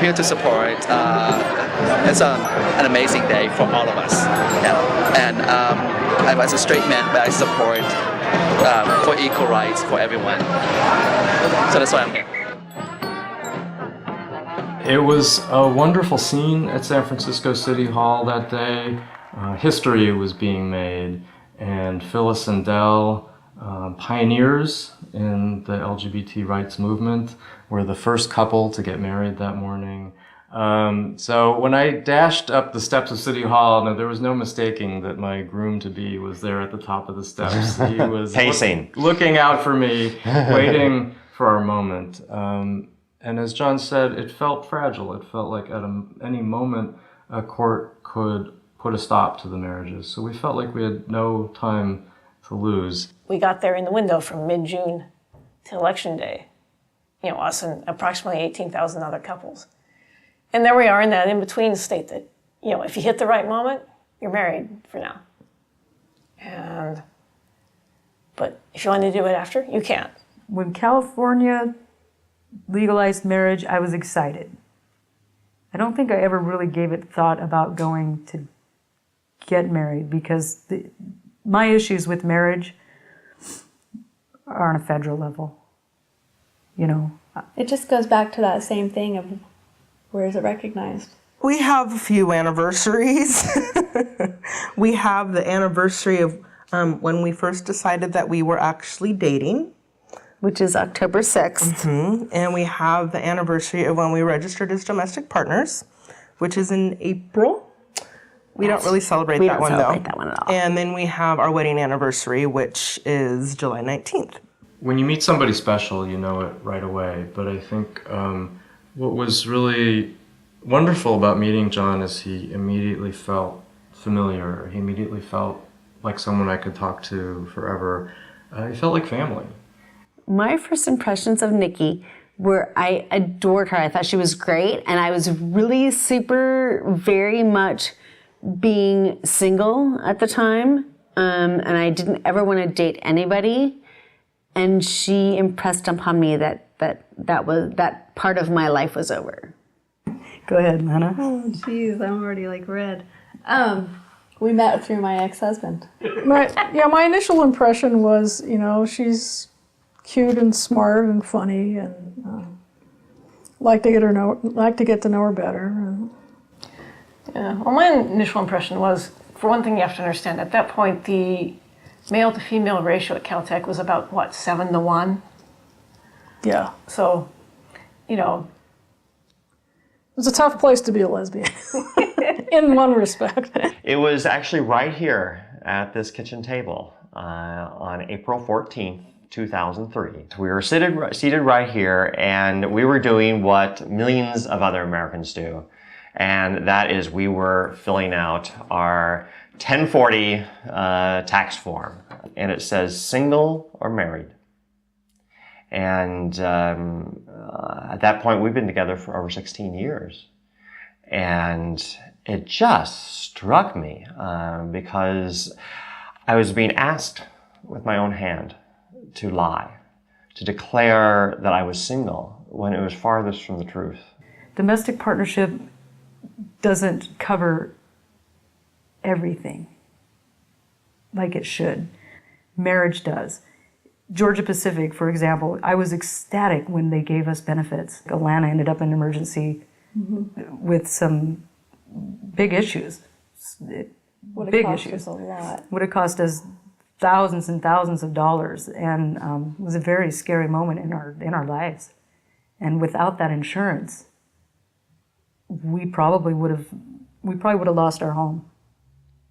here to support. It's an amazing day for all of us. Yeah. And as a straight man, I support for equal rights for everyone. So that's why I'm here. It was a wonderful scene at San Francisco City Hall that day. History was being made, and Phyllis and Dell, pioneers in the LGBT rights movement, were the first couple to get married that morning. So when I dashed up the steps of City Hall, there was no mistaking that my groom-to-be was there at the top of the steps. He was pacing, looking out for me, waiting for our moment. And as John said, it felt fragile. It felt like at any moment a court could put a stop to the marriages. So we felt like we had no time to lose. We got there in the window from mid-June to Election Day. Us and approximately 18,000 other couples. And there we are in that in-between state that, if you hit the right moment, you're married for now. But if you want to do it after, you can't. When California legalized marriage, I was excited. I don't think I ever really gave it thought about going to get married because my issues with marriage are on a federal level. It just goes back to that same thing of where is it recognized? We have a few anniversaries. We have the anniversary of when we first decided that we were actually dating, which is October 6th. Mm-hmm. And we have the anniversary of when we registered as domestic partners, which is in April. We don't really celebrate that one, though. We don't celebrate that one at all. And then we have our wedding anniversary, which is July 19th. When you meet somebody special, you know it right away. But I think what was really wonderful about meeting John is he immediately felt familiar. He immediately felt like someone I could talk to forever. He felt like family. My first impressions of Nikki were I adored her. I thought she was great, and I was really very much being single at the time, and I didn't ever want to date anybody. And she impressed upon me that part of my life was over. Go ahead, Hannah. Oh, jeez, I'm already red. We met through my ex-husband. My initial impression was, she's cute and smart and funny, and like to get to know her better. Yeah. Well, my initial impression was, for one thing, you have to understand at that point the male to female ratio at Caltech was about 7-1. Yeah. So, it was a tough place to be a lesbian, in one respect. It was actually right here at this kitchen table on April 14th. 2003. We were seated right here, and we were doing what millions of other Americans do, and that is we were filling out our 1040 tax form, and it says single or married. And at that point, we've been together for over 16 years, and it just struck me because I was being asked with my own hand to lie, to declare that I was single when it was farthest from the truth. Domestic partnership doesn't cover everything like it should. Marriage does. Georgia Pacific, for example, I was ecstatic when they gave us benefits. Alana ended up in emergency with some big issues. Would have cost us a lot. Would have cost us thousands and thousands of dollars, and it was a very scary moment in our lives. And without that insurance, we probably would have lost our home.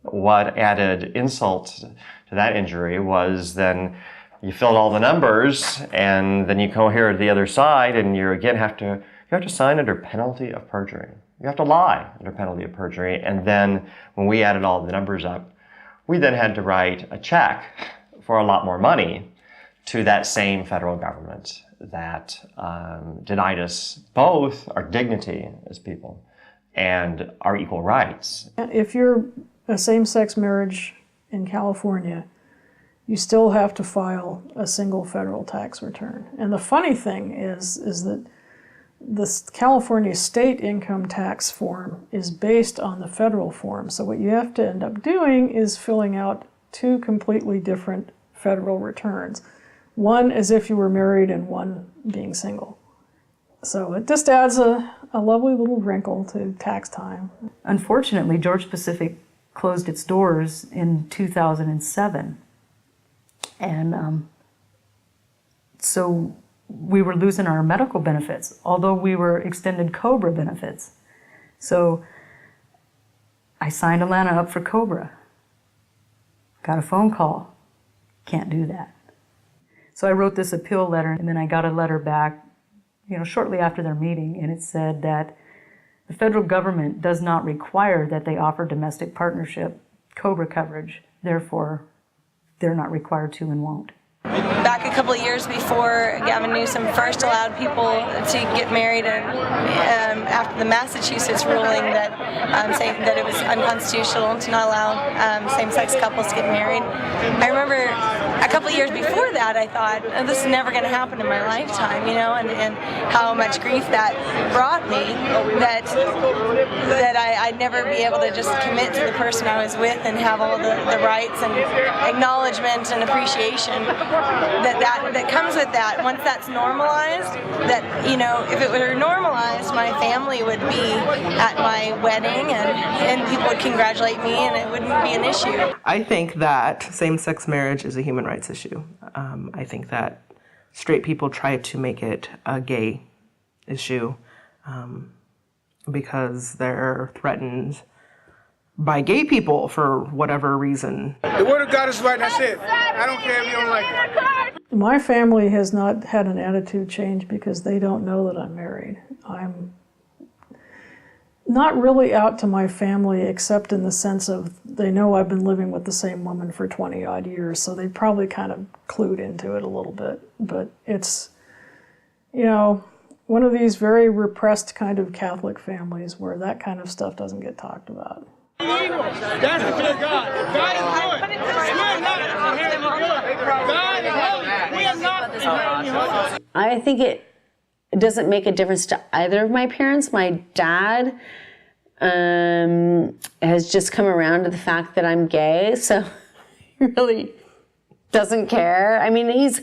What added insult to that injury was then you filled all the numbers, and then you go here to the other side, and you again have to sign under penalty of perjury. You have to lie under penalty of perjury, and then when we added all the numbers up, we then had to write a check for a lot more money to that same federal government that denied us both our dignity as people and our equal rights. If you're a same-sex marriage in California, you still have to file a single federal tax return. And the funny thing is that the California state income tax form is based on the federal form. So what you have to end up doing is filling out two completely different federal returns. One as if you were married and one being single. So it just adds a lovely little wrinkle to tax time. Unfortunately, Georgia Pacific closed its doors in 2007. And so we were losing our medical benefits, although we were extended COBRA benefits. So I signed Alana up for COBRA. Got a phone call. Can't do that. So I wrote this appeal letter, and then I got a letter back, shortly after their meeting, and it said that the federal government does not require that they offer domestic partnership COBRA coverage. Therefore, they're not required to and won't. Back a couple of years before Gavin Newsom first allowed people to get married, and after the Massachusetts ruling that saying that it was unconstitutional to not allow same-sex couples to get married, I remember a couple of years before that I thought, oh, this is never going to happen in my lifetime, and how much grief that brought me, that I'd never be able to just commit to the person I was with and have all the rights and acknowledgement and appreciation that comes with that. Once that's normalized, that if it were normalized, my family would be at my wedding and people would congratulate me and it wouldn't be an issue. I think that same-sex marriage is a human rights issue. I think that straight people try to make it a gay issue because they're threatened by gay people for whatever reason. The word of God is right, that's it. I don't care if you don't like it. My family has not had an attitude change because they don't know that I'm married. I'm not really out to my family except in the sense of they know I've been living with the same woman for 20 odd years, so they probably kind of clued into it a little bit. But it's, one of these very repressed kind of Catholic families where that kind of stuff doesn't get talked about. That's the fear of God. God is good. We are not inherently good. God is holy. We are not inherently holy. I think it doesn't make a difference to either of my parents. My dad has just come around to the fact that I'm gay, so he really doesn't care. I mean, he's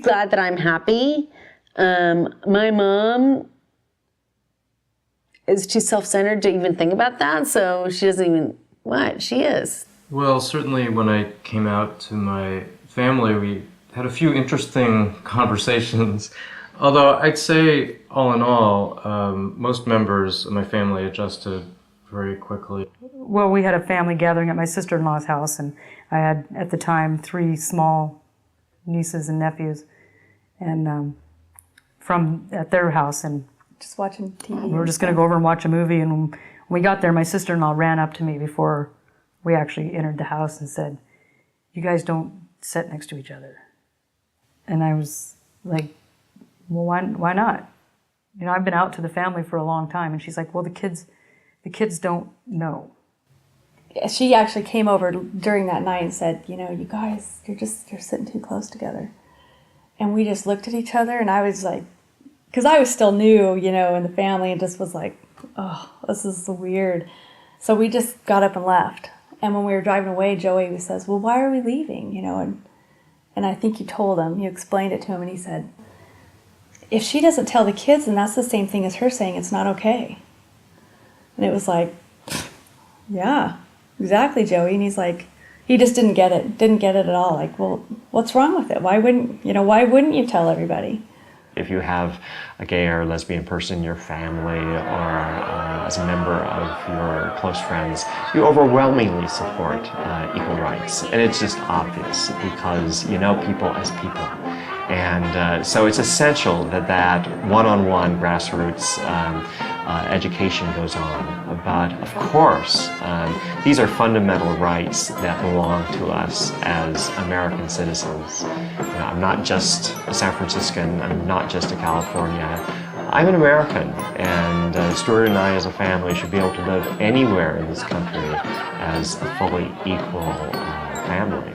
glad that I'm happy. My mom is too self-centered to even think about that, so she doesn't even, she is. Well, certainly when I came out to my family, we had a few interesting conversations. Although I'd say, all in all, most members of my family adjusted very quickly. Well, we had a family gathering at my sister-in-law's house, and I had, at the time, 3 small nieces and nephews, and at their house, and Just watching TV. we were just going to go over and watch a movie, and when we got there, my sister-in-law ran up to me before we actually entered the house and said, "You guys don't sit next to each other." And I was like, well, why not? I've been out to the family for a long time. And she's like, well, the kids don't know. She actually came over during that night and said, you guys, you're sitting too close together. And we just looked at each other, and I was like, because I was still new, in the family, and just was like, oh, this is so weird. So we just got up and left. And when we were driving away, Joey says, well, why are we leaving? And I think you told him, you explained it to him, and he said, if she doesn't tell the kids, then that's the same thing as her saying it's not okay. And it was like, yeah, exactly, Joey. And he's like, he just didn't get it at all. Like, well, what's wrong with it? Why wouldn't you tell everybody? If you have a gay or lesbian person in your family or as a member of your close friends, you overwhelmingly support equal rights. And it's just obvious because you know people as people. And so it's essential that one-on-one grassroots education goes on. But of course, these are fundamental rights that belong to us as American citizens. I'm not just a San Franciscan, I'm not just a California. I'm an American, and Stuart and I as a family should be able to live anywhere in this country as a fully equal family.